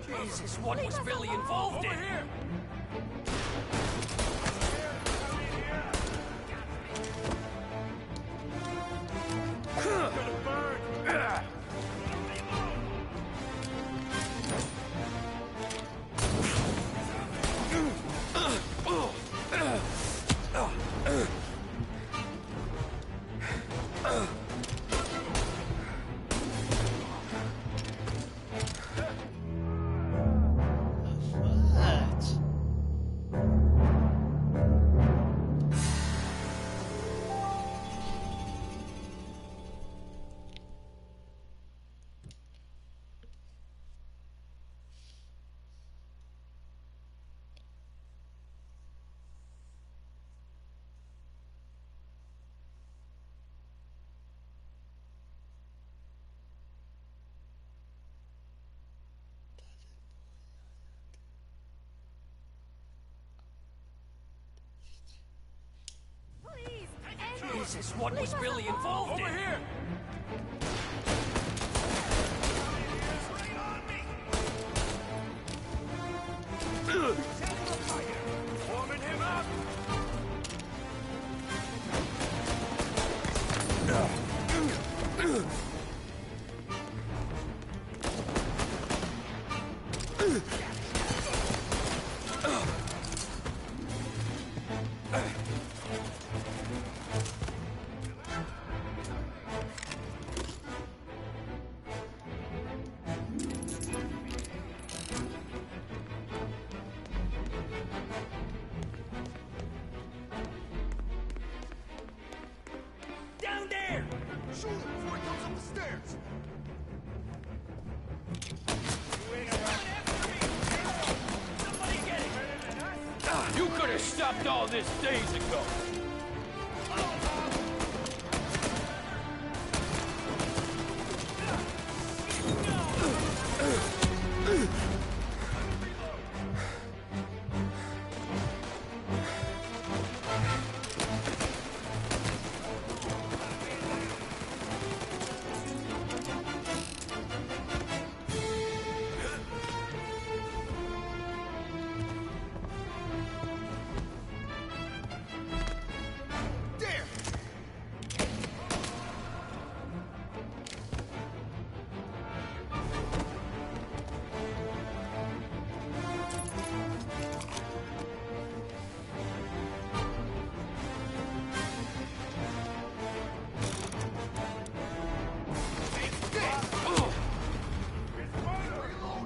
Jesus, what was Billy involved in? Over here! Jesus, what was Billy involved in? Over here! Warming him up! Shoot him before he comes up the stairs! Somebody get him! You could have stopped all this days ago!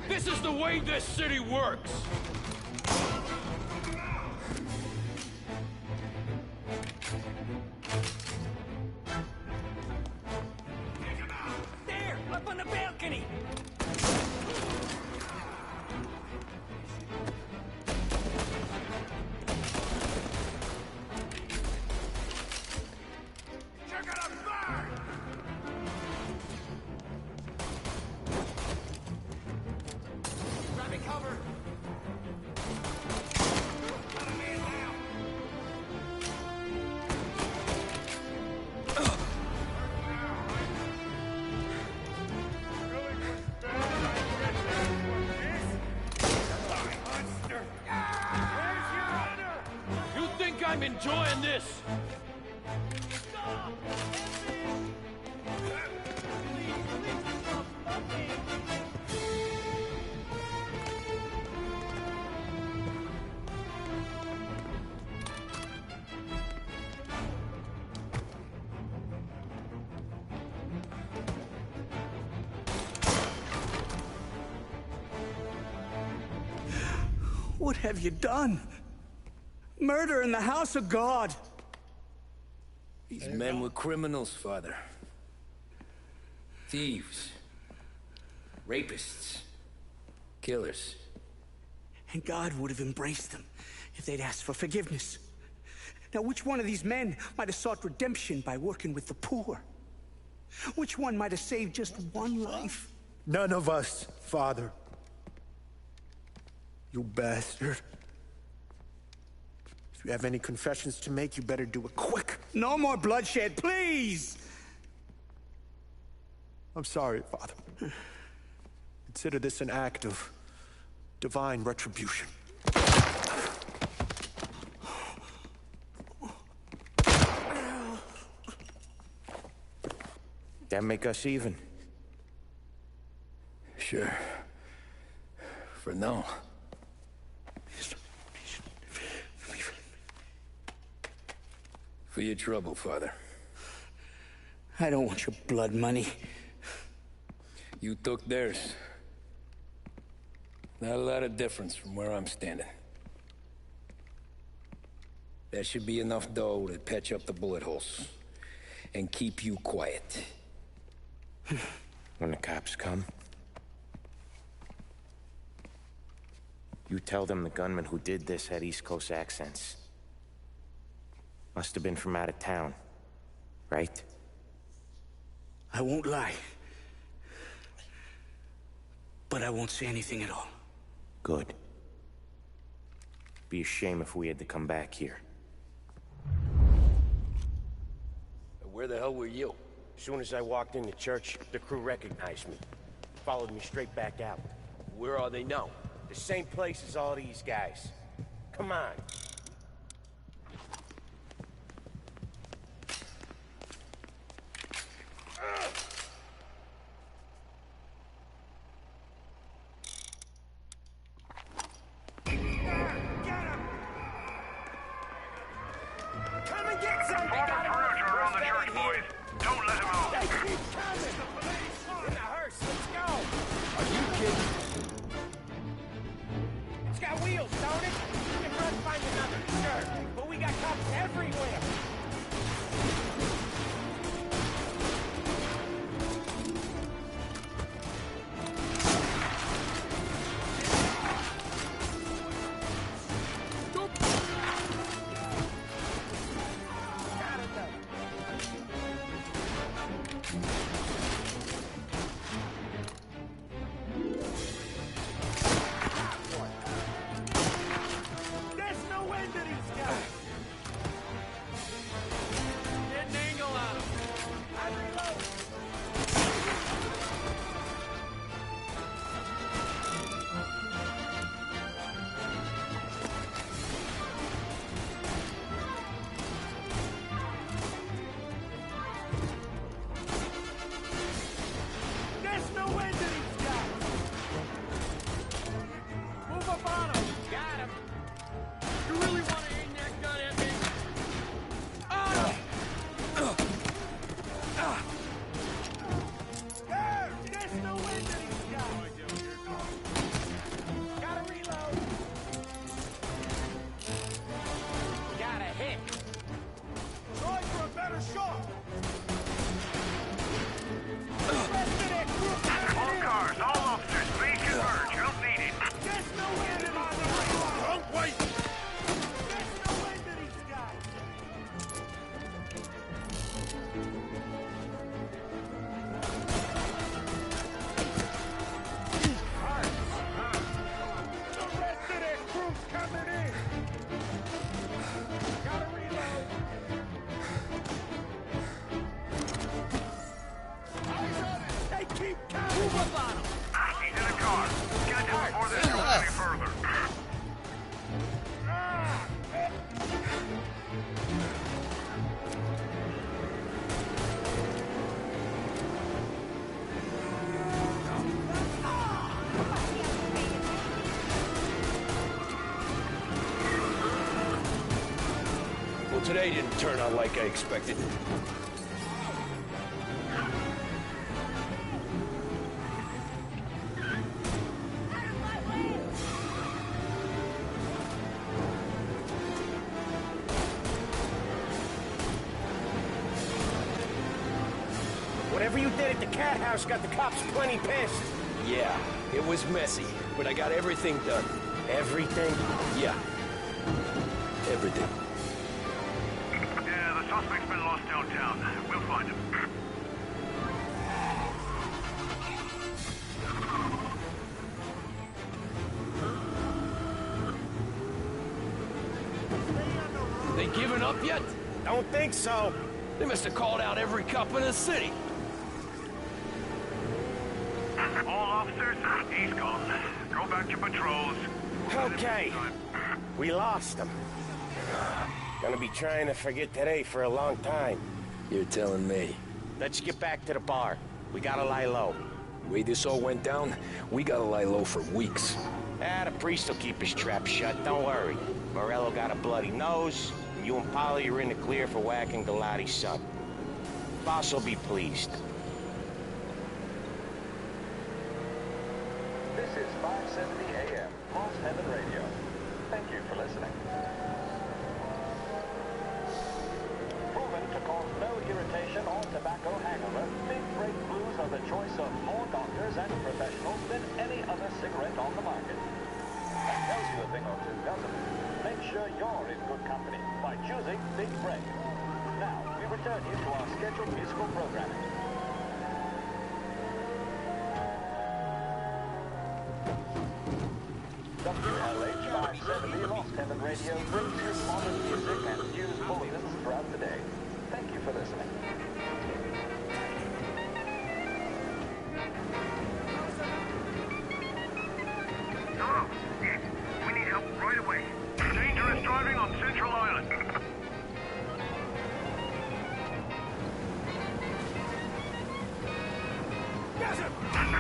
This is the way this city works! There! Up on the balcony! You're gonna burn! Grabbing cover! Got a man down! You think I'm enjoying this? Stop! Please stop smoking! What have you done? Murder in the house of God! These men were criminals, Father. Thieves. Rapists. Killers. And God would have embraced them if they'd asked for forgiveness. Now, which one of these men might have sought redemption by working with the poor? Which one might have saved just one life? None of us, Father. You bastard. If you have any confessions to make, you better do it quick. No more bloodshed, please! I'm sorry, Father. Consider this an act of divine retribution. That make us even? Sure. For now. For your trouble, Father. I don't want your blood money. You took theirs. Not a lot of difference from where I'm standing. That should be enough dough to patch up the bullet holes. And keep you quiet. When the cops come, you tell them the gunman who did this had East Coast accents. Must have been from out of town, right? I won't lie. But I won't say anything at all. Good. Be a shame if we had to come back here. Where the hell were you? As soon as I walked in the church, the crew recognized me. Followed me straight back out. Where are they now? The same place as all these guys. Come on. Today didn't turn out like I expected. Whatever you did at the cat house got the cops plenty pissed. Yeah, it was messy, but I got everything done. Everything? Yeah. Everything. Yeah, the suspect's been lost downtown. We'll find him. They giving up yet? Don't think so. They must have called out every cop in the city. All officers, he's gone. Go back to patrols. Okay. We lost them. Gonna be trying to forget today for a long time. You're telling me. Let's get back to the bar. We gotta lie low. The way this all went down, we gotta lie low for weeks. The priest will keep his trap shut, don't worry. Morello got a bloody nose, and you and Polly are in the clear for whacking Galati's son. Boss will be pleased. This is 570 AM, Lost Heaven Radio. Thank you for listening. Proven to cause no irritation or tobacco hangover, Big Break Blues are the choice of more doctors and professionals than any other cigarette on the market. That tells you a thing or two, doesn't it? Make sure you're in good company by choosing Big Break. Now, we return you to our scheduled musical programming. WLH 570 Lost Heaven Radio brings you modern music and news bulletins throughout the day. Thank you for listening. Hello. We need help right away. Dangerous driving on Central Island.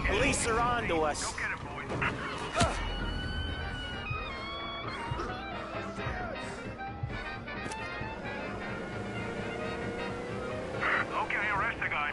Police are on to us. Go get it, boys. Okay, arrest the guy.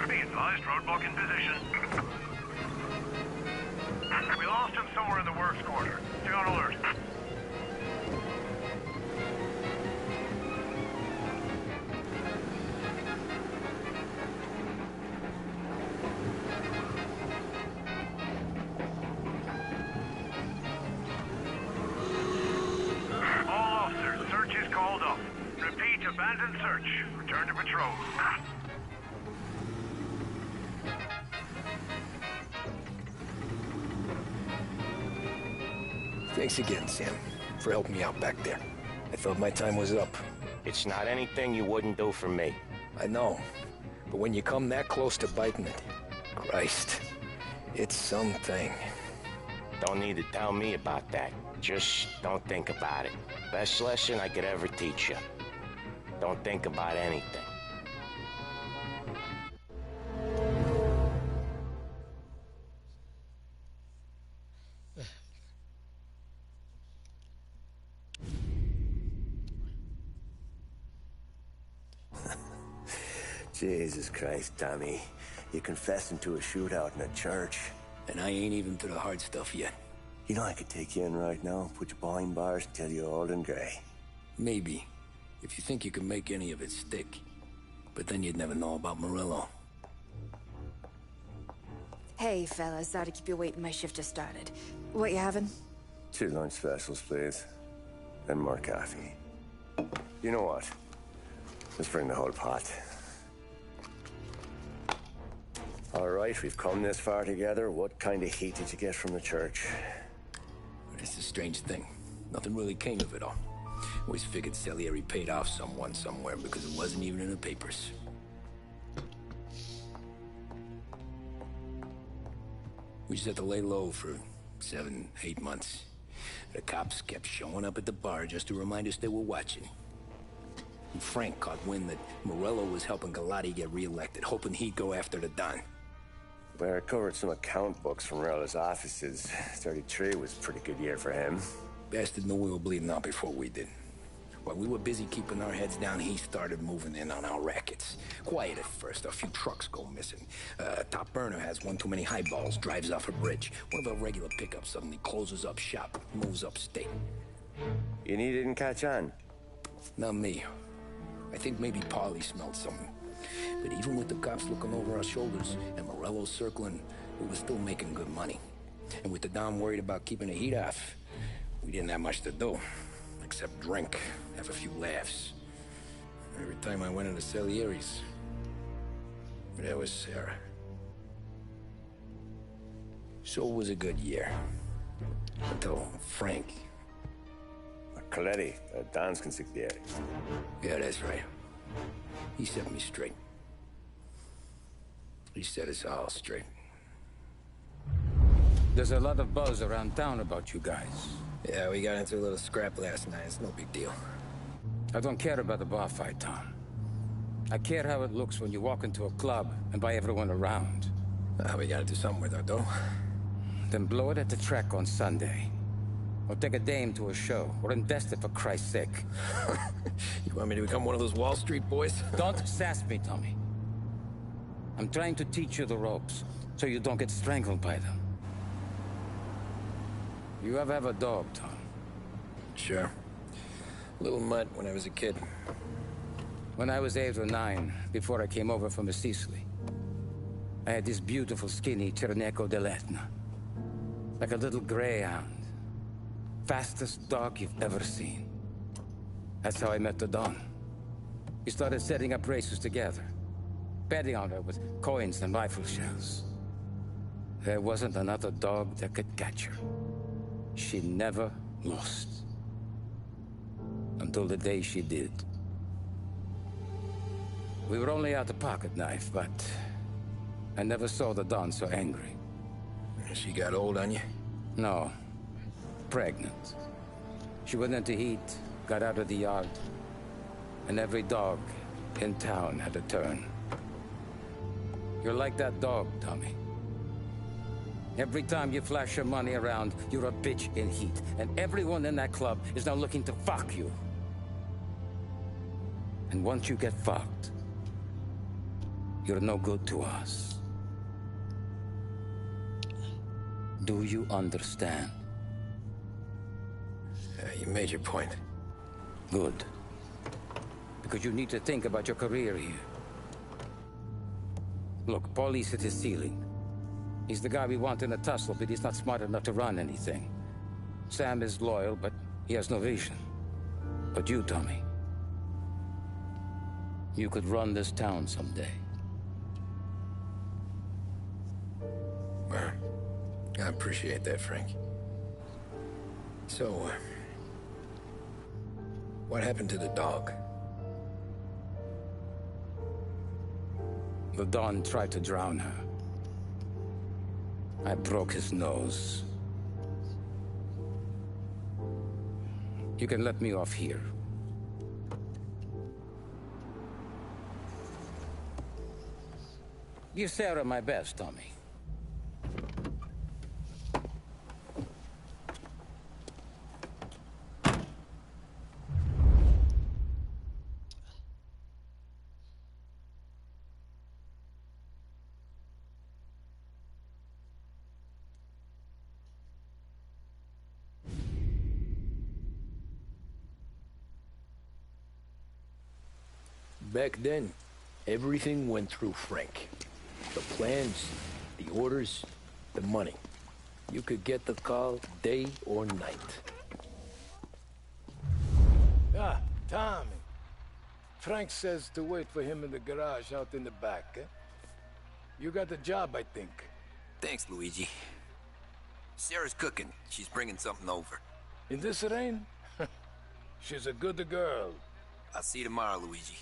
Be advised, roadblock in position. We lost him somewhere in the works quarter. Stay on alert. All officers, search is called off. Repeat, abandon search. Return to patrol. Thanks again, Sam, for helping me out back there. I thought my time was up. It's not anything you wouldn't do for me. I know, but when you come that close to biting it, Christ, it's something. Don't need to tell me about that. Just don't think about it. Best lesson I could ever teach you. Don't think about anything. Jesus Christ, Tommy. You're confessing to a shootout in a church. And I ain't even to the hard stuff yet. You know I could take you in right now, put you behind bars till you're old and grey. Maybe, if you think you can make any of it stick. But then you'd never know about Morello. Hey, fellas, sorry to keep you waiting. My shift just started. What you having? 2 lunch specials, please. And more coffee. You know what? Let's bring the whole pot. All right, we've come this far together. What kind of heat did you get from the church? It's a strange thing. Nothing really came of it all. Always figured Salieri paid off someone somewhere because it wasn't even in the papers. We just had to lay low for 7, 8 months. The cops kept showing up at the bar just to remind us they were watching. And Frank caught wind that Morello was helping Galati get reelected, hoping he'd go after the Don. Well, I recovered some account books from Morello's offices. 33 was a pretty good year for him. Bastard knew we were bleeding out before we did. While we were busy keeping our heads down, he started moving in on our rackets. Quiet at first, a few trucks go missing. Top burner has one too many highballs, drives off a bridge. One of our regular pickups suddenly closes up shop, moves upstate. And he didn't catch on? Not me. I think maybe Polly smelled something. But even with the cops looking over our shoulders and Morello circling, we were still making good money. And with the Don worried about keeping the heat off, we didn't have much to do. Except drink, have a few laughs. Every time I went into Salieri's, There was Sarah. So it was a good year. Until Frank. Coletti, Dan's consigliere. Yeah, that's right. He set me straight. He set us all straight. There's a lot of buzz around town about you guys. Yeah, we got into a little scrap last night. It's no big deal. I don't care about the bar fight, Tom. I care how it looks when you walk into a club and by everyone around. We gotta do something with our dough. Then blow it at the track on Sunday. Or take a dame to a show. Or invest it for Christ's sake. You want me to become one of those Wall Street boys? Don't sass me, Tommy. I'm trying to teach you the ropes, so you don't get strangled by them. You ever have a dog, Tom? Sure. Little mutt when I was a kid. When I was 8 or 9, before I came over from Sicily, I had this beautiful, skinny Cerneco dell'Etna. Like a little greyhound. Fastest dog you've ever seen. That's how I met the Don. We started setting up races together. Betting on her with coins and rifle shells. There wasn't another dog that could catch her. She never lost. Until the day she did. We were only out a pocket knife, but I never saw the Don so angry. She got old on you? No. Pregnant. She went into heat, got out of the yard, and every dog in town had a turn. You're like that dog, Tommy. Every time you flash your money around, you're a bitch in heat, and everyone in that club is now looking to fuck you. And once you get fucked, you're no good to us. Do you understand? You made your point. Good. Because you need to think about your career here. Look, Paulie's hit his ceiling. He's the guy we want in a tussle, but he's not smart enough to run anything. Sam is loyal, but he has no vision. But you, Tommy, you could run this town someday. Well, I appreciate that, Frank. So, what happened to the dog? The Don tried to drown her. I broke his nose. You can let me off here. Give Sarah my best, Tommy. Back then, everything went through Frank. The plans, the orders, the money. You could get the call day or night. Ah, Tommy. Frank says to wait for him in the garage out in the back, eh? You got the job, I think. Thanks, Luigi. Sarah's cooking. She's bringing something over. In this rain? She's a good girl. I'll see you tomorrow, Luigi.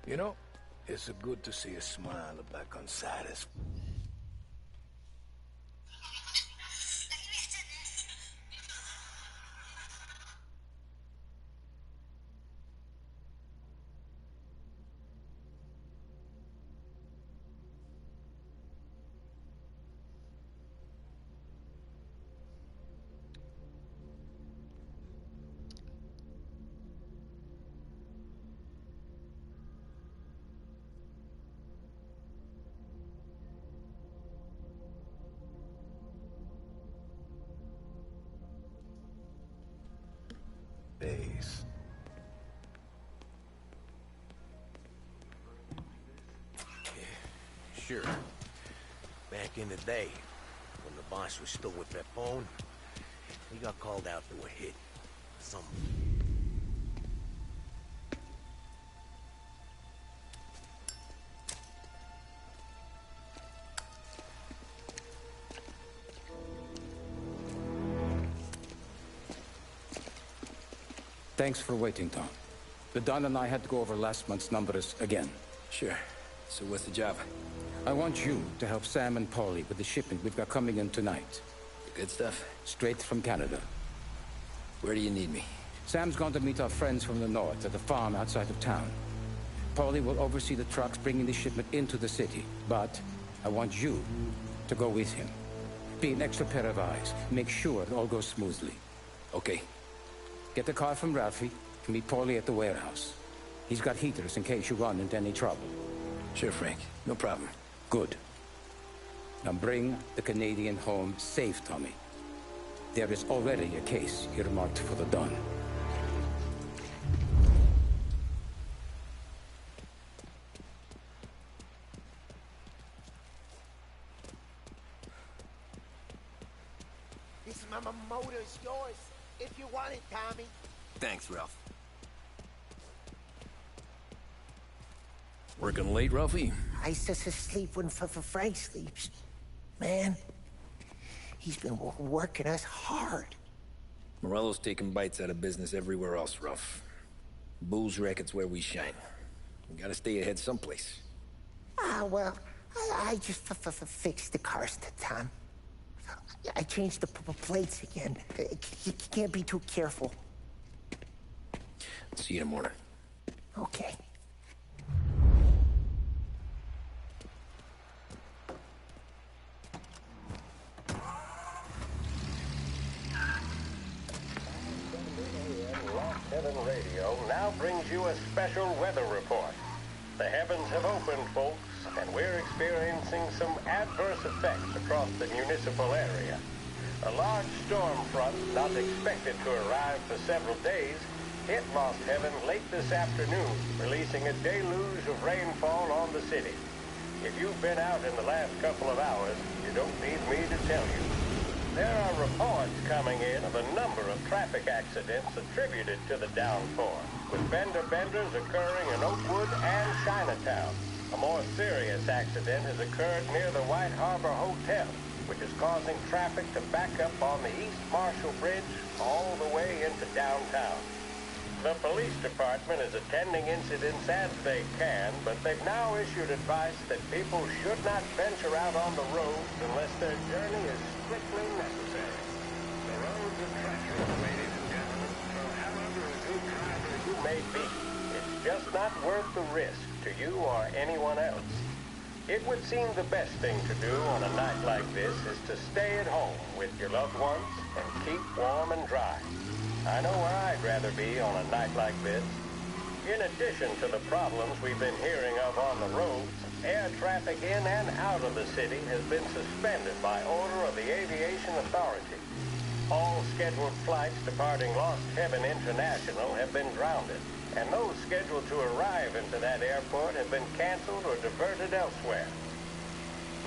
You know, it's good to see a smile back on Cyrus. Base. Sure. Back in the day, when the boss was still with that bone. He got called out to a hit. Some... Thanks for waiting, Tom. The Don and I had to go over last month's numbers again. Sure. So what's the job? I want you to help Sam and Paulie with the shipment we've got coming in tonight. The good stuff? Straight from Canada. Where do you need me? Sam's going to meet our friends from the north at the farm outside of town. Paulie will oversee the trucks bringing the shipment into the city. But I want you to go with him. Be an extra pair of eyes. Make sure it all goes smoothly. Okay. Get the car from Ralphie and meet Paulie at the warehouse. He's got heaters in case you run into any trouble. Sure, Frank. No problem. Good. Now bring the Canadian home safe, Tommy. There is already a case earmarked for the Don. This motor is yours, if you want it, Tommy. Thanks, Ralph. Working late, Ralphie? I sleep when Frank sleeps. Man, he's been working us hard. Morello's taking bites out of business everywhere else, Ralph. Booze racket's where we shine. We gotta stay ahead someplace. Well, I just fixed the cars, Tom. I changed the plates again. You can't be too careful. See you in the morning. Okay. Heaven Radio now brings you a special weather report. The heavens have opened, folks, and we're experiencing some adverse effects across the municipal area. A large storm front, not expected to arrive for several days, hit Lost Heaven late this afternoon, releasing a deluge of rainfall on the city. If you've been out in the last couple of hours, you don't need me to tell you. There are reports coming in of a number of traffic accidents attributed to the downpour, with fender benders occurring in Oakwood and Chinatown. A more serious accident has occurred near the White Harbor Hotel, which is causing traffic to back up on the East Marshall Bridge all the way into downtown. The police department is attending incidents as they can, but they've now issued advice that people should not venture out on the roads unless their journey is strictly necessary. The roads are treacherous, ladies and gentlemen, so however good driver you may be, it's just not worth the risk to you or anyone else. It would seem the best thing to do on a night like this is to stay at home with your loved ones and keep warm and dry. I know where I'd rather be on a night like this. In addition to the problems we've been hearing of on the roads, air traffic in and out of the city has been suspended by order of the Aviation Authority. All scheduled flights departing Lost Heaven International have been grounded, and those scheduled to arrive into that airport have been canceled or diverted elsewhere.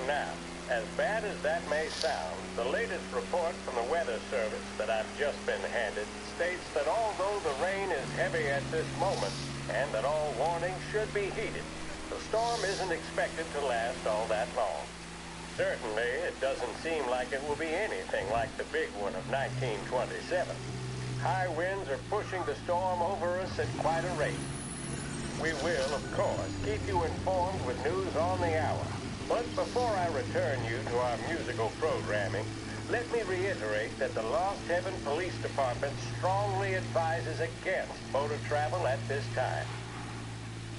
Now, as bad as that may sound, the latest report from the Weather Service that I've just been handed states that although the rain is heavy at this moment, and that all warnings should be heeded, the storm isn't expected to last all that long. Certainly, it doesn't seem like it will be anything like the big one of 1927. High winds are pushing the storm over us at quite a rate. We will, of course, keep you informed with news on the hour. But before I return you to our musical programming, let me reiterate that the Lost Heaven Police Department strongly advises against motor travel at this time.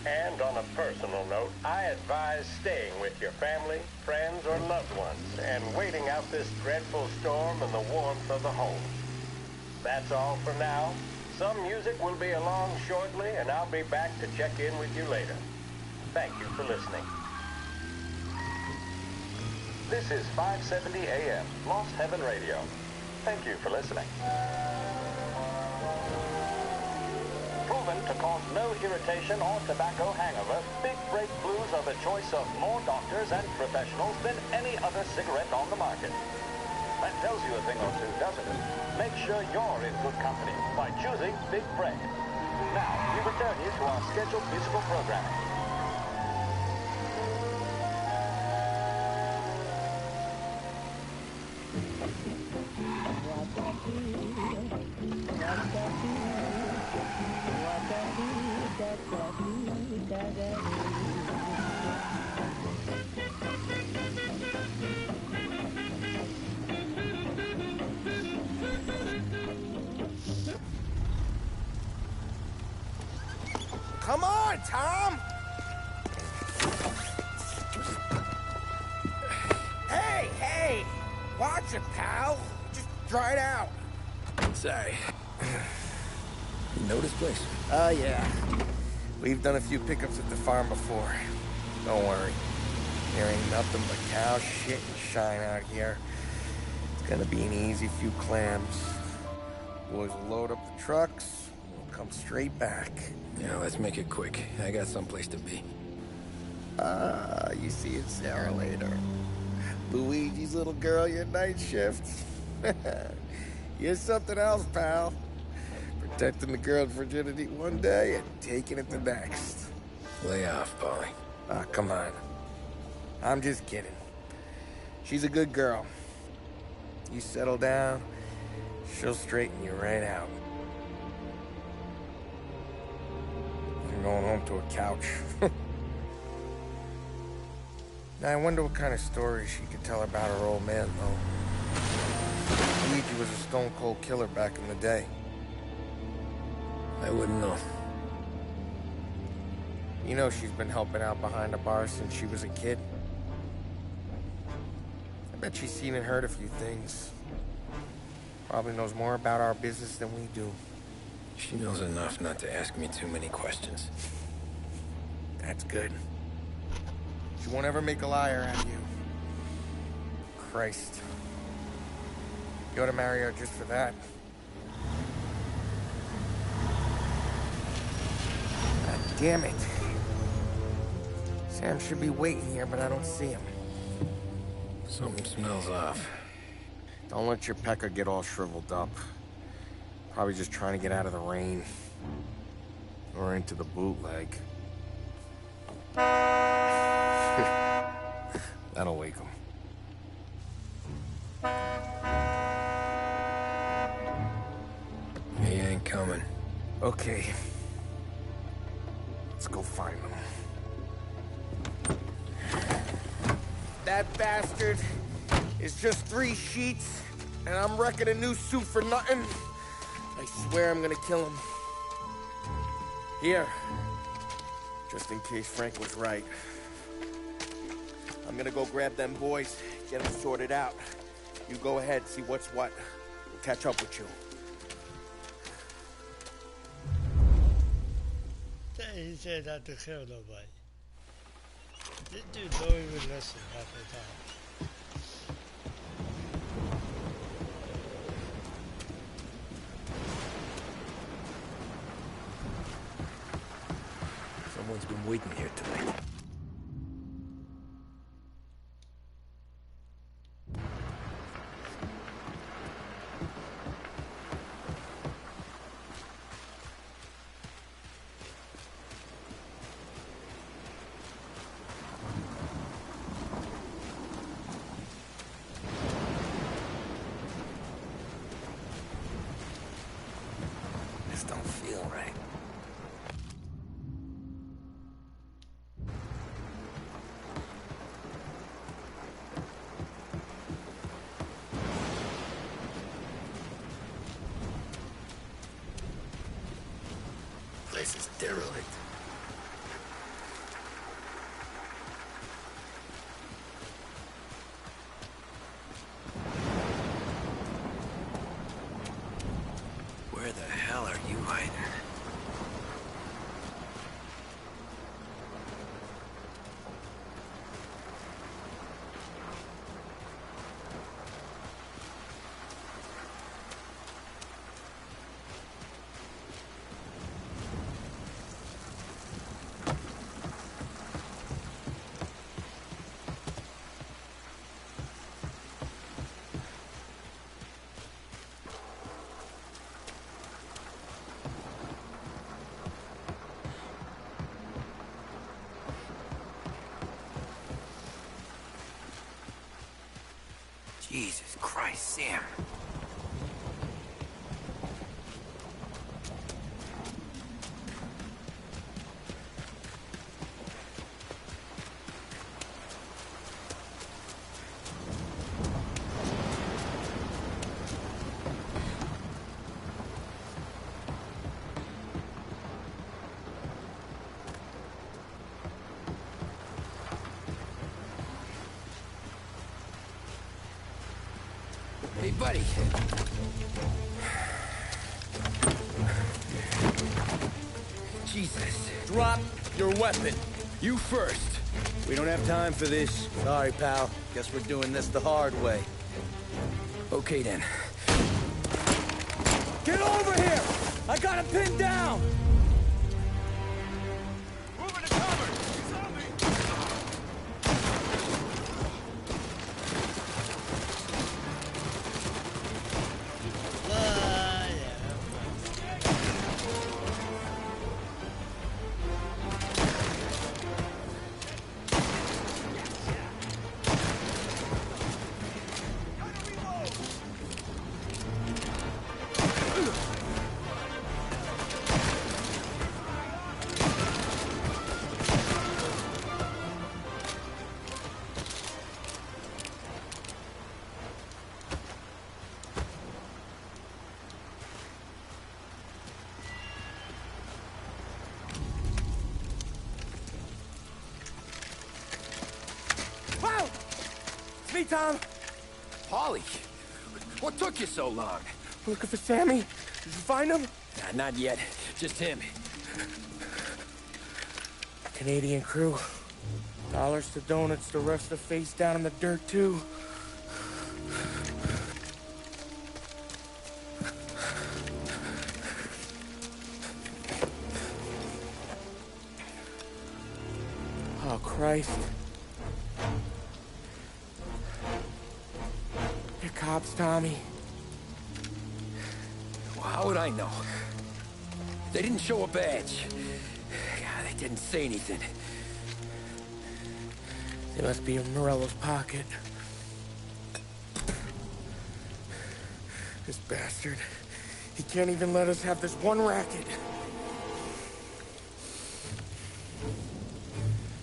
And on a personal note, I advise staying with your family, friends, or loved ones and waiting out this dreadful storm in the warmth of the home. That's all for now. Some music will be along shortly, and I'll be back to check in with you later. Thank you for listening. This is 570 AM, Lost Heaven Radio. Thank you for listening. Proven to cause no irritation or tobacco hangover, Big Break Blues are the choice of more doctors and professionals than any other cigarette on the market. That tells you a thing or two, doesn't it? Make sure you're in good company by choosing Big Break. Now, we return you to our scheduled musical programming. Come on, Tom! Hey, hey! Watch it, pal! Just dry it out. Sorry. You know this place? Yeah. We've done a few pickups at the farm before. Don't worry. There ain't nothing but cow shit and shine out here. It's gonna be an easy few clams. Boys will load up the trucks, and we'll come straight back. Yeah, let's make it quick. I got someplace to be. You see it, Sarah, later. Luigi's little girl, your night shift. You're something else, pal. Protecting the girl's virginity one day and taking it the next. Lay off, Polly. Ah, come on. I'm just kidding. She's a good girl. You settle down, she'll straighten you right out. I'm going home to a couch. Now, I wonder what kind of stories she could tell about her old man, though. Luigi was a stone-cold killer back in the day. I wouldn't know. You know she's been helping out behind the bar since she was a kid. I bet she's seen and heard a few things. Probably knows more about our business than we do. She knows enough not to ask me too many questions. That's good. She won't ever make a liar out of you. Christ. You ought to marry her just for that. God damn it. Sam should be waiting here, but I don't see him. Something smells off. Don't let your pecker get all shriveled up. Probably just trying to get out of the rain. Or into the bootleg. That'll wake him. He ain't coming. Okay. Let's go find him. That bastard is just 3 sheets, and I'm wrecking a new suit for nothing. I swear I'm gonna kill him. Here. Just in case Frank was right. I'm gonna go grab them boys, get them sorted out. You go ahead, see what's what. We'll catch up with you. He said that to kill nobody. This dude don't even listen half the time. Someone's been waiting here tonight. This don't feel right. Place is derelict. Where the hell are you hiding? boy, Sam. Hey, buddy. Jesus. Drop your weapon. You first. We don't have time for this. Sorry, pal. Guess we're doing this the hard way. Okay, then. Get over here! I got him pinned down! Moving to cover! He's on me! Wow! It's me, Tom. Polly, what took you so long? Looking for Sammy. Did you find him? Nah, not yet. Just him. Canadian crew. Dollars to donuts, the rest of the face down in the dirt, too. Oh, Christ. They're cops, Tommy. Well, how would I know? They didn't show a badge. God, they didn't say anything. They must be in Morello's pocket. This bastard. He can't even let us have this one racket.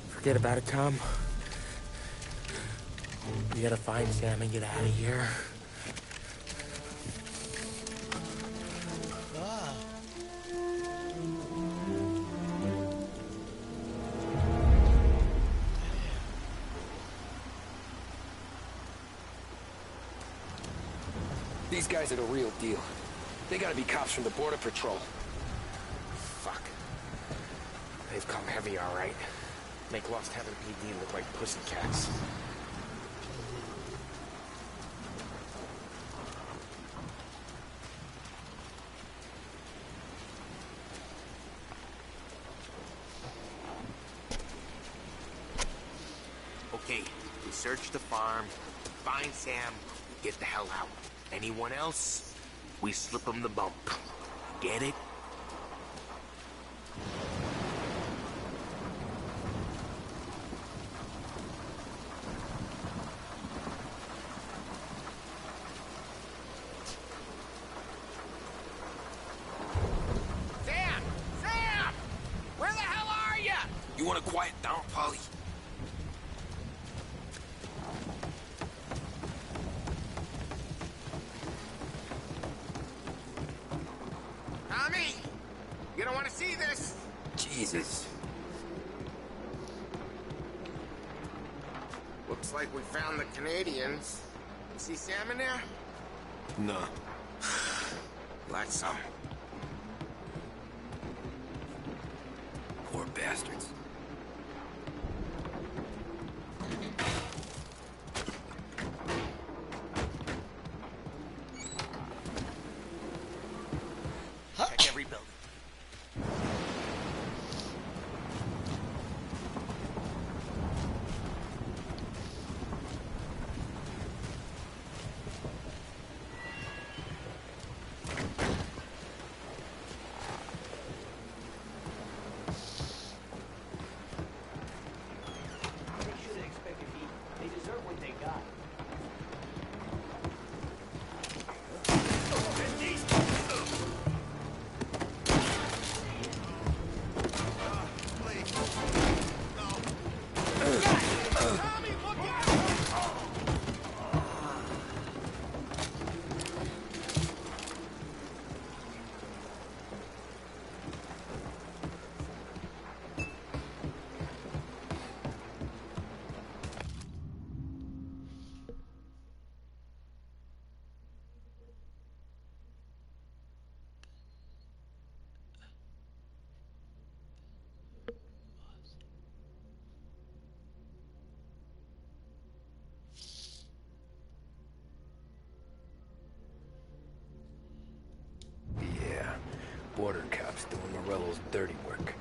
Forget about it, Tom. We gotta find Sam and get out of here. These guys are the real deal. They gotta be cops from the Border Patrol. Fuck. They've come heavy, all right. Make Lost Heaven PD look like pussycats. Okay, we search the farm, find Sam, get the hell out. Anyone else, we slip them the bump. Get it? Sam! Sam! Where the hell are you? You wanna quiet down, Polly? Tommy! You don't want to see this. Jesus. Looks like we found the Canadians. You see Sam in there? No. Like some. Poor bastards. Check every building. border cops doing Morello's dirty work.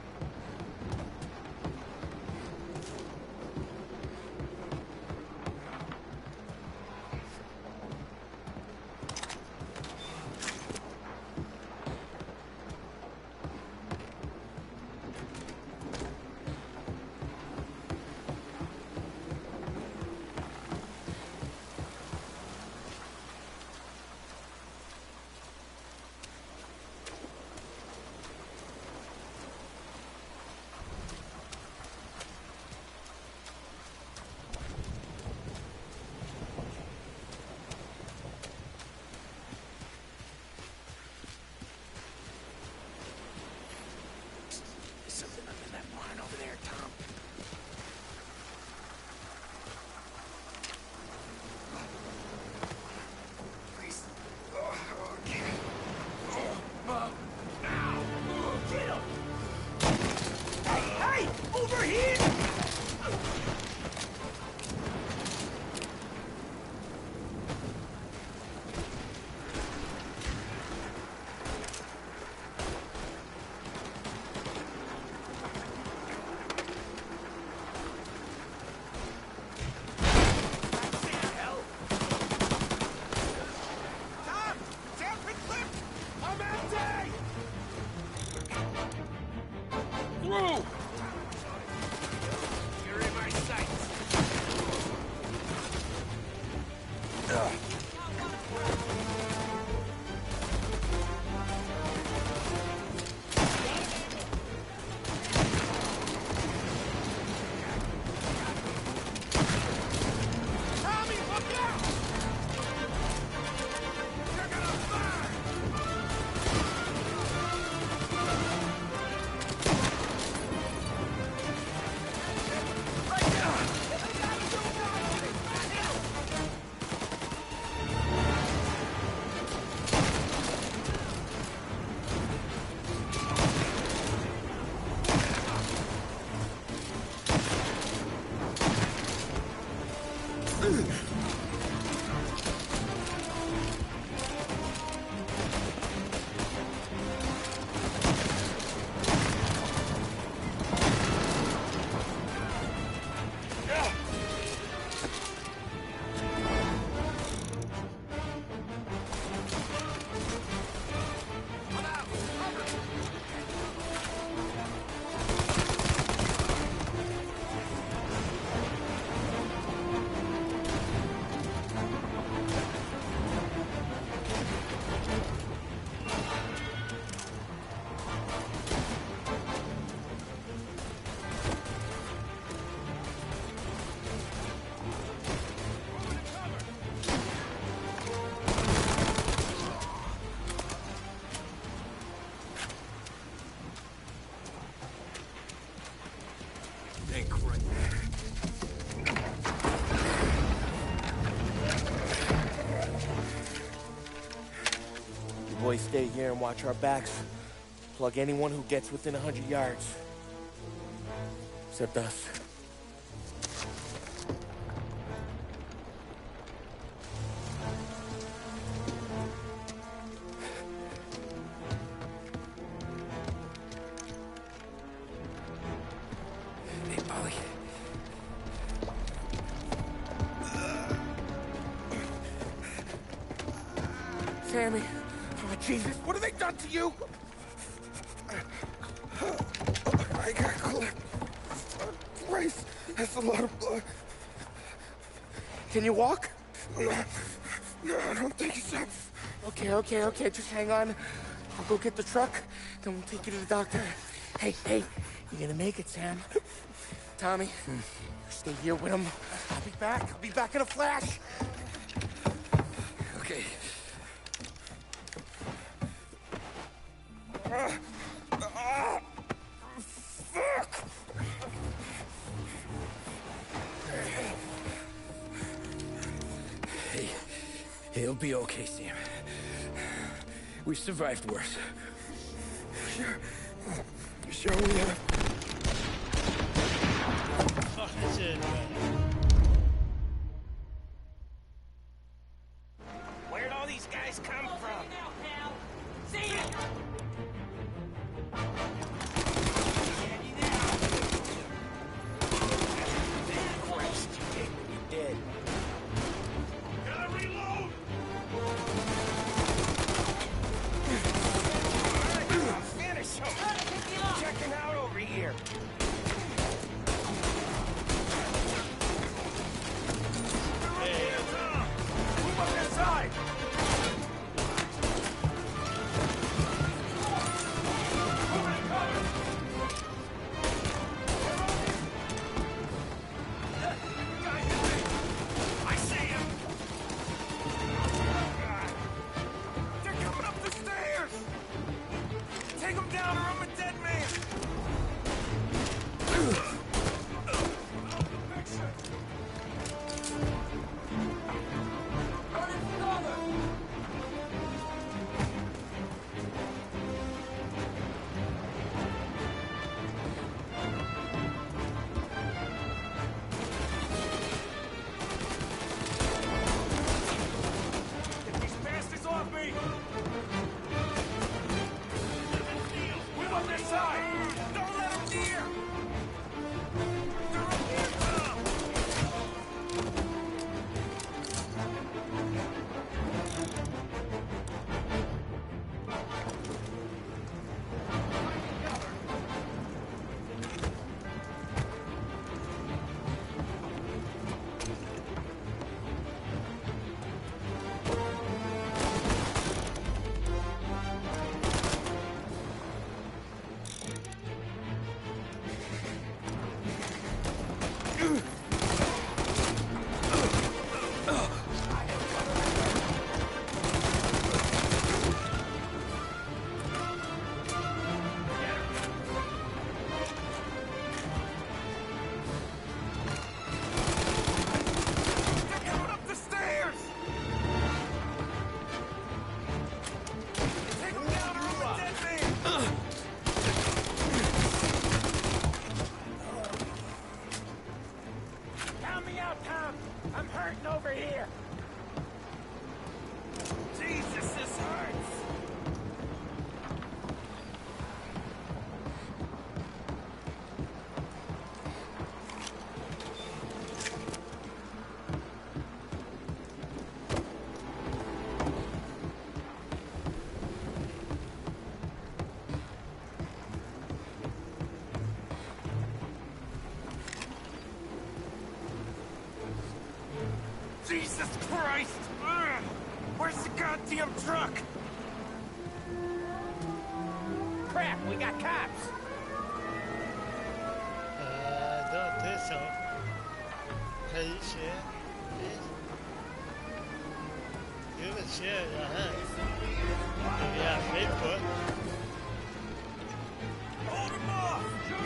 Boys stay here and watch our backs. Plug anyone who gets within 100 yards. Except us. Hey, Polly. Sammy. Oh, Jesus, what have they done to you? I got clipped. Christ, that's a lot of blood. Can you walk? No, I don't think so. Okay, just hang on. I'll go get the truck, then we'll take you to the doctor. Hey, you're gonna make it, Sam. Tommy, you stay here with him. I'll be back in a flash. Okay. Fuck! Hey, it'll be okay, Sam. We've survived worse. Sure we have. Fuck is it, Where'd all these guys come from? Jesus Christ! Ugh. Where's the goddamn truck? Crap, we got cops! I don't think so. Can you see it? You can see it, yeah, Facebook. Hold him off!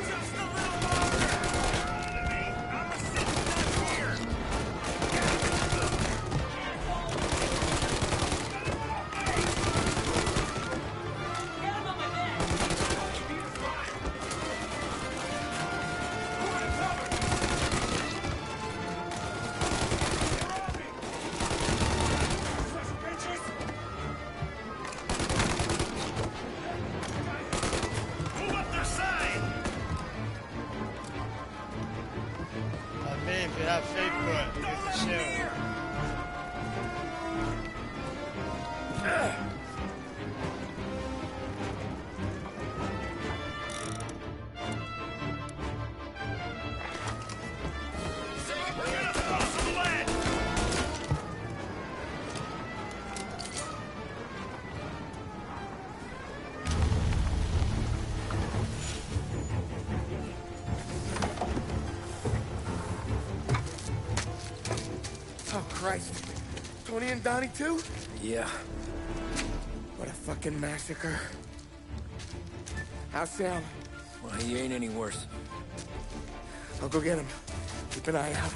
Just a little longer! I'm sitting down here! If you have Facebook, you can share it. Oh, Christ. Tony and Donnie, too? Yeah. What a fucking massacre. How's Sam? Well, he ain't any worse. I'll go get him. Keep an eye out.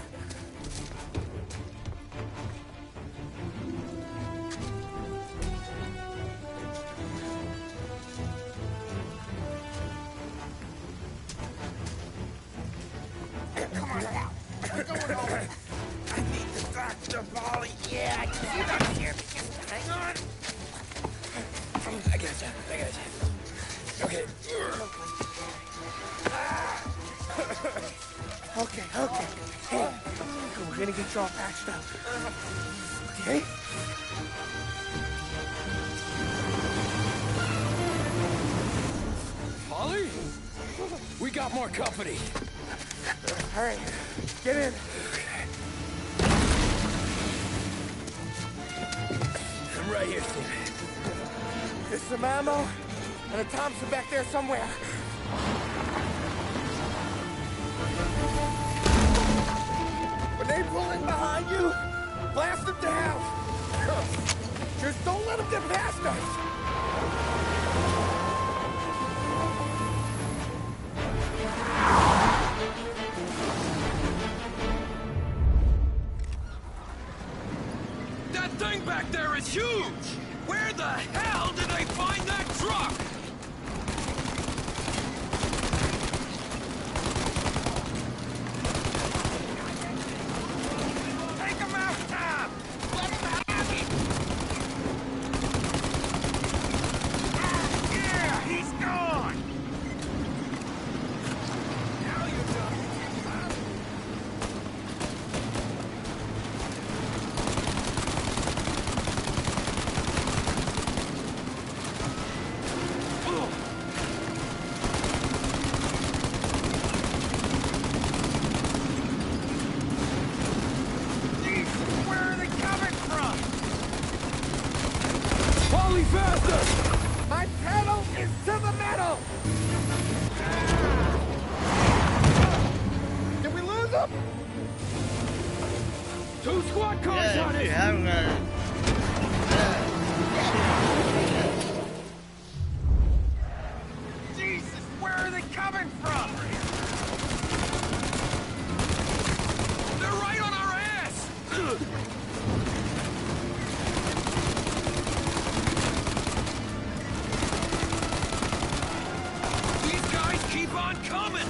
Come on out. We're going home. I need the doctor, Molly. Yeah, I can see that here. Just hang on. I got you. Okay. Okay. Hey, we're gonna get you all patched up. Okay? Polly? We got more company. All right, get in. I'm right here, Steve. There's some ammo and a Thompson back there somewhere. When they pull in behind you, blast them down. Just don't let them get past us. That thing back there is huge! Where the hell did they find that truck? Take him out, Tom! Let him have it! Yeah, he's gone! Now you're done. Polly, faster! My pedal is to the metal! Did we lose them? 2 squad cars on it! You have Jesus, where are they coming from? They're right on our ass! These guys keep on coming!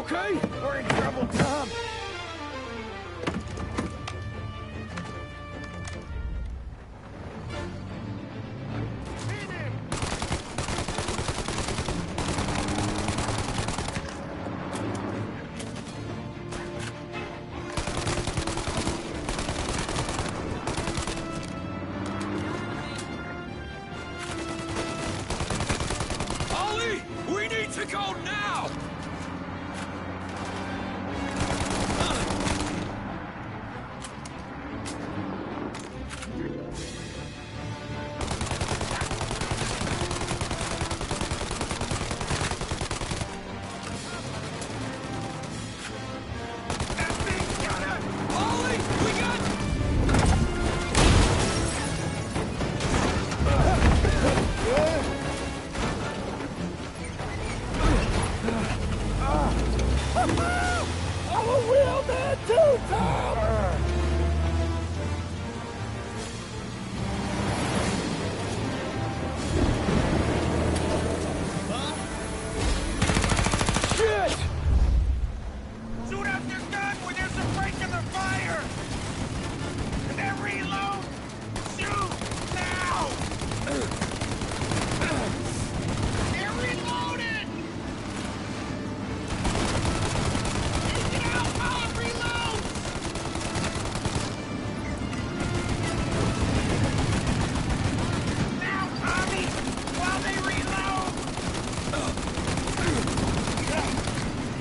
okay? We're in trouble, Tom. Ollie, we need to go now! Ollie, we got... I'm a real man too, Tom! Shit! Shoot out your gun when there's a break in the fire! And then reload! Shoot! Now! They're reloaded! Get out while it reloads! Now, Tommy! While they reload!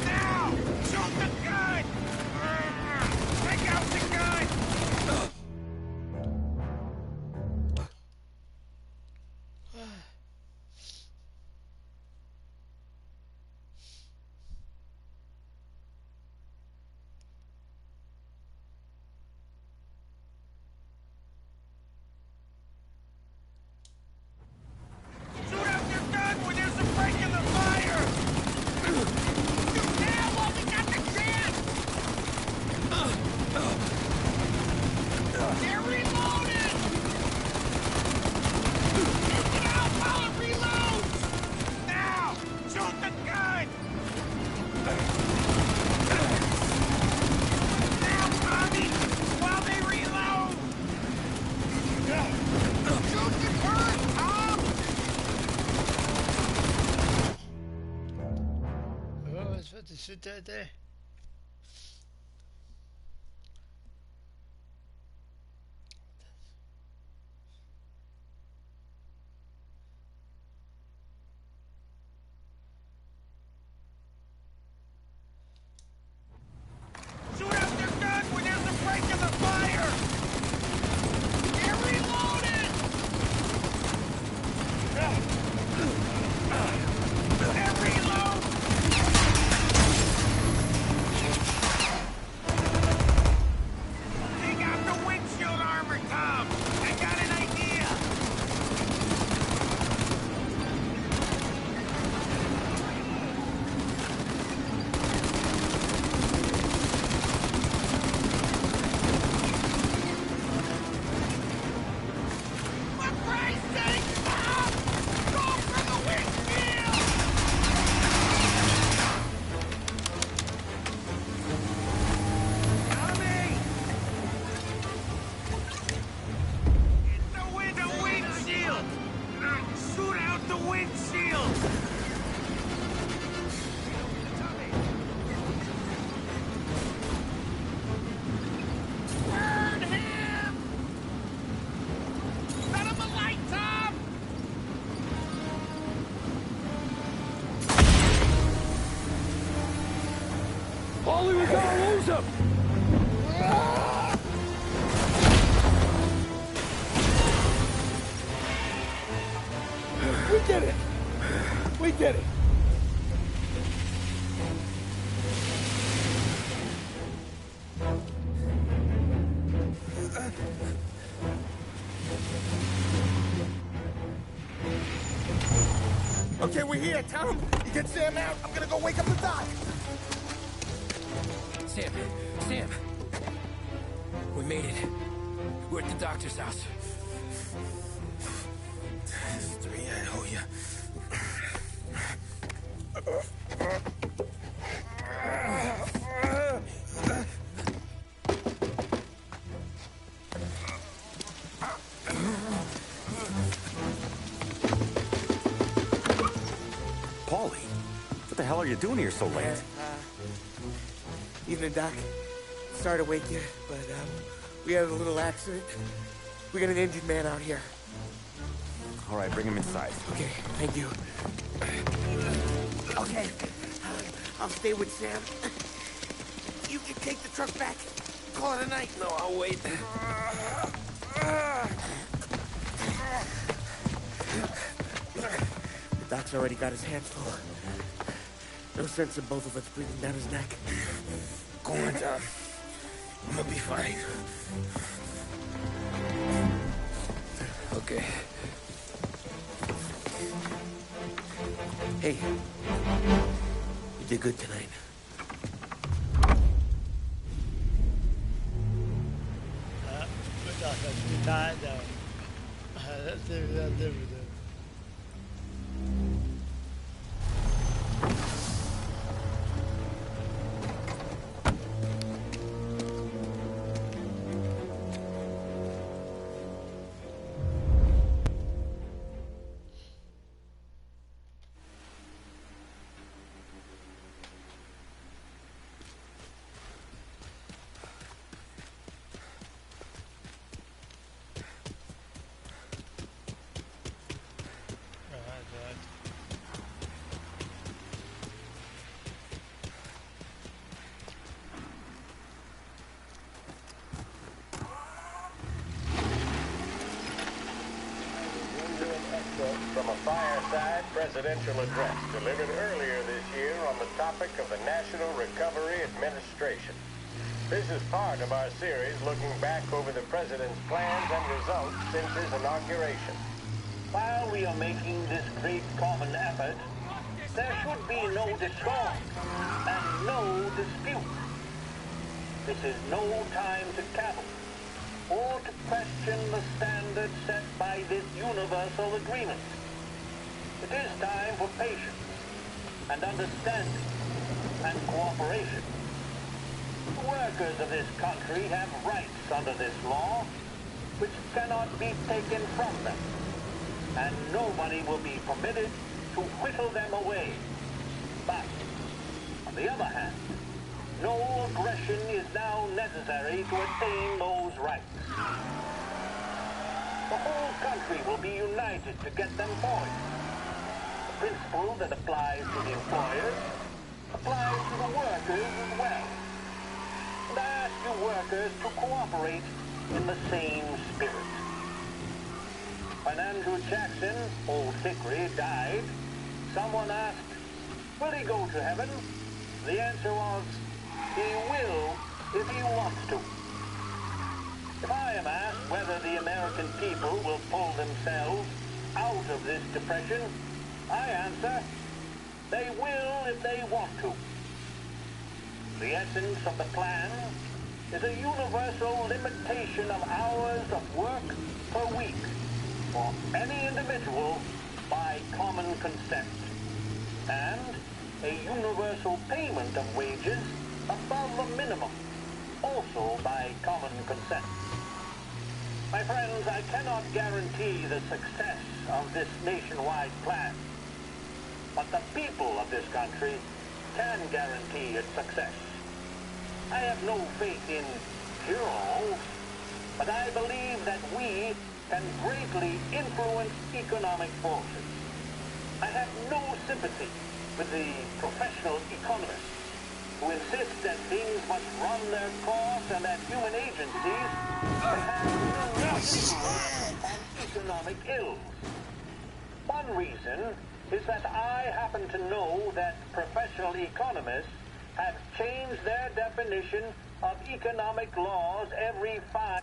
Now! Shoot the gun! Take out the gun! Shoot out your gun when there's a break in the fire! Shoot now while we got the chance! They're reloaded! Take it out while it reloads! Now! Shoot the gun! Now, Tommy! While they reload! Shoot the turret, Tom! Oh, was wird das für der? Shoot out your gun when there's a break in the fire! They're reloaded! They're reloaded! Take out the windshield armor, Tom! I got an idea! For Christ's sake, stop! Go for the windshield! Tommy! The windshield! Shoot out the windshield! Burn him! Set him alight, Tom! Ollie, we gotta lose him! We did it! We did it! Okay, we're here, Tom. You get Sam out. I'm gonna go wake up the doc. Sam! We made it. We're at the doctor's house. Three, I owe you. the hell are you doing here so late? Evening, Doc. Sorry to wake you, but we had a little accident. We got an injured man out here. All right, bring him inside. Okay, thank you. Okay, I'll stay with Sam. You can take the truck back. Call it a night. No, I'll wait. The doc's already got his hands full. No sense in both of us breathing down his neck. Go on, Tom. I'm gonna be fine. Okay. Hey, you did good tonight. From a fireside presidential address delivered earlier this year on the topic of the National Recovery Administration. This is part of our series looking back over the president's plans and results since his inauguration. While we are making this great common effort, there should be no discord and no dispute. This is no time to cavil or to question the standards set by this universal agreement. It is time for patience and understanding and cooperation. The workers of this country have rights under this law which cannot be taken from them, and nobody will be permitted to whittle them away. But, on the other hand, no aggression is now necessary to attain those rights. The whole country will be united to get them forward. The principle that applies to the employers applies to the workers as well. And I ask you workers to cooperate in the same spirit. When Andrew Jackson, old Hickory, died, someone asked, will he go to heaven? The answer was, he will if he wants to. If I am asked whether the American people will pull themselves out of this depression, I answer, they will if they want to. The essence of the plan is a universal limitation of hours of work per week for any individual by common consent, and a universal payment of wages above the minimum, also by common consent. My friends, I cannot guarantee the success of this nationwide plan, but the people of this country can guarantee its success. I have no faith in cure-alls, but I believe that we can greatly influence economic forces. I have no sympathy with the professional economists who insist that things must run their course and that human agencies can have no influence on economic ills. One reason is that I happen to know that professional economists have changed their definition of economic laws every 5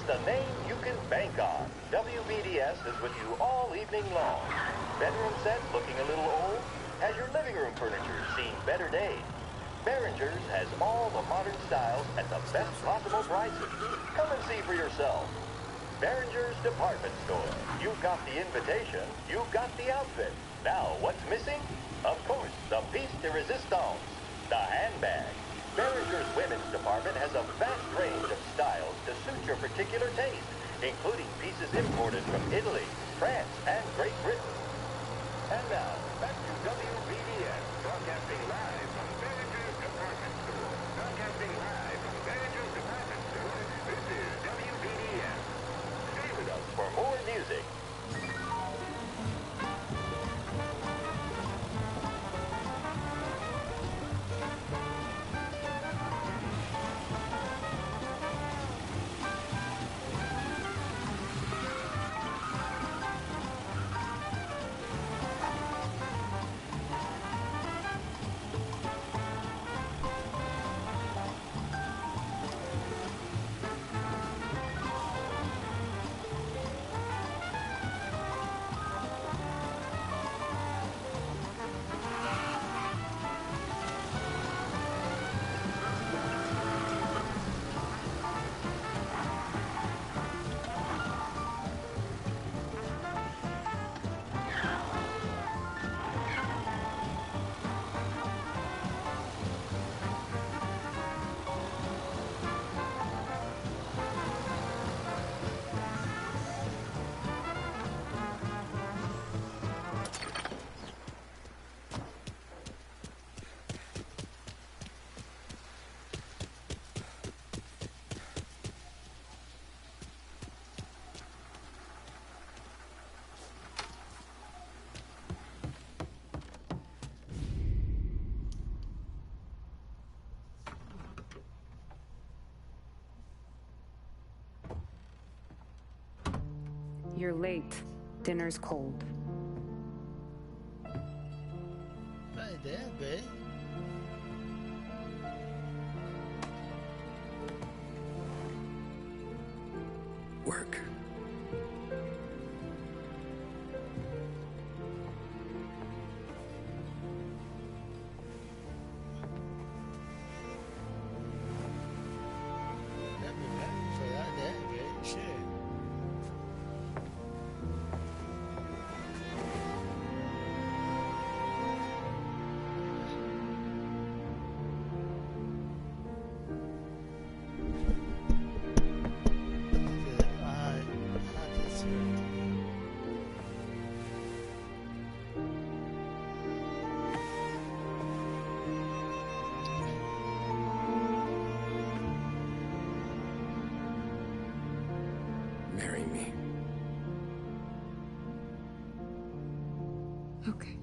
Just a name you can bank on. WBDS is with you all evening long. Bedroom set looking a little old? Has your living room furniture seen better days? Behringer's has all the modern styles at the best possible prices. Come and see for yourself. Behringer's Department Store. You've got the invitation, you've got the outfit. Now, what's missing? Of course, the piece de resistance, the handbag. Behringer's Women's Department has a vast range of styles to suit your particular taste, including pieces imported from Italy, France, and Great Britain. And now, back to WBDS, broadcasting live from Behringer's Department Store. Broadcasting live from Behringer's Department Store, this is WBDS. Stay with us for more music. You're late. Dinner's cold. Right there, babe. Work. That'd be nice for that there, babe. Shit. Marry me. Okay.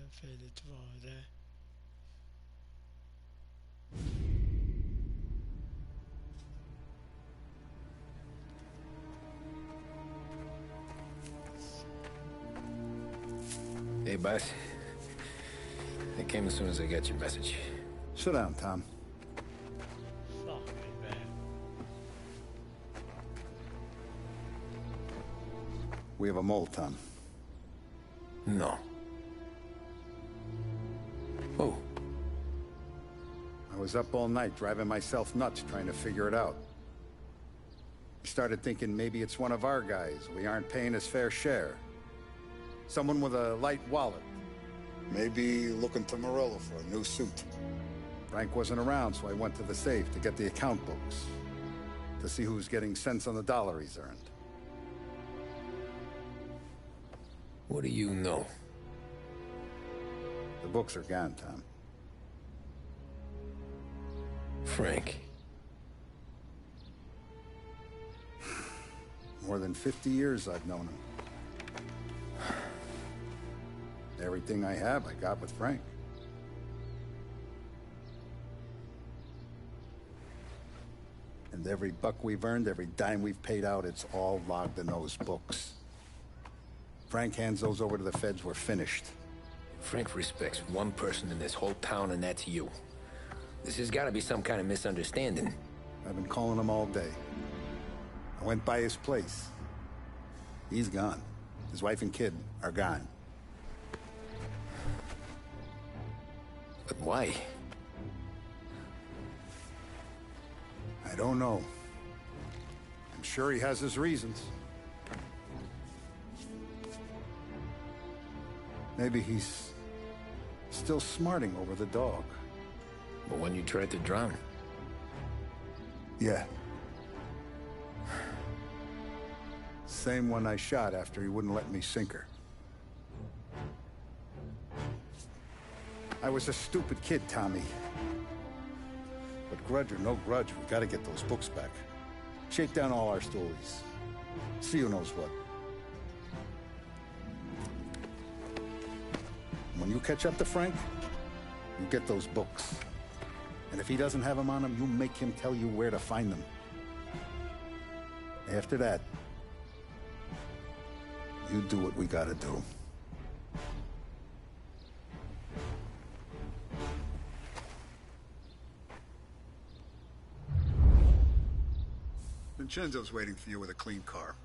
Jag får lite vara där. Hey, boss. I came as soon as I got your message. Sit down, Tom. Fuck me, man. We have a mole, Tom. No. Oh. I was up all night driving myself nuts trying to figure it out. I started thinking maybe it's one of our guys. We aren't paying his fair share. Someone with a light wallet. Maybe looking to Morello for a new suit. Frank wasn't around, so I went to the safe to get the account books. To see who's getting cents on the dollar he's earned. What do you know? The books are gone, Tom. Frank. More than 50 years I've known him. Everything I have, I got with Frank. And every buck we've earned, every dime we've paid out, it's all logged in those books. Frank hands those over to the feds, we're finished. Frank respects one person in this whole town, and that's you. This has got to be some kind of misunderstanding. I've been calling him all day. I went by his place. He's gone. His wife and kid are gone. But why? I don't know. I'm sure he has his reasons. Maybe he's still smarting over the dog. The one you tried to drown? Yeah. Same one I shot after he wouldn't let me sink her. I was a stupid kid, Tommy. But grudge or no grudge, we gotta get those books back. Shake down all our stories. See who knows what. When you catch up to Frank, you get those books. And if he doesn't have them on him, you make him tell you where to find them. After that, you do what we gotta do. Vincenzo's waiting for you with a clean car.